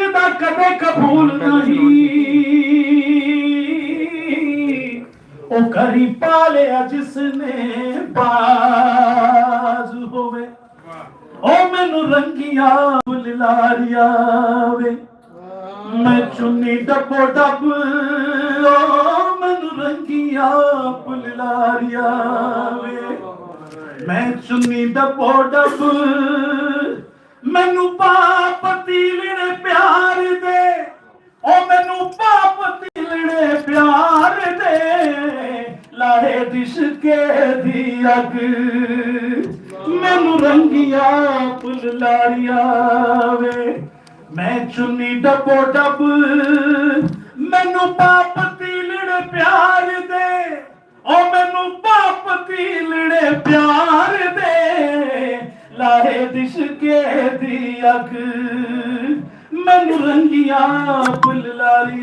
सकदा कदे कबूल नहीं ओ करी पालिया जिसने बाज होवे ओ मैनू रंगिया बुलारिया वे मैं चुन्नी डबो डब ओ मैनू रंगिया बुलारिया वे मैं चुन्नी डबो डब मैनू पाप तीलने प्यार दे ओ मैनू पाप तीलने प्यार दे लाहे दिशके दी अग मैनू रंगिया फुललारिया वे मैं चुन्नी डबो डब मैनू पाप तीलने प्यार दे ओ मैनू पाप तीलने प्यार दे लाहे दिशके दी अग मैनू रंगिया फुललारी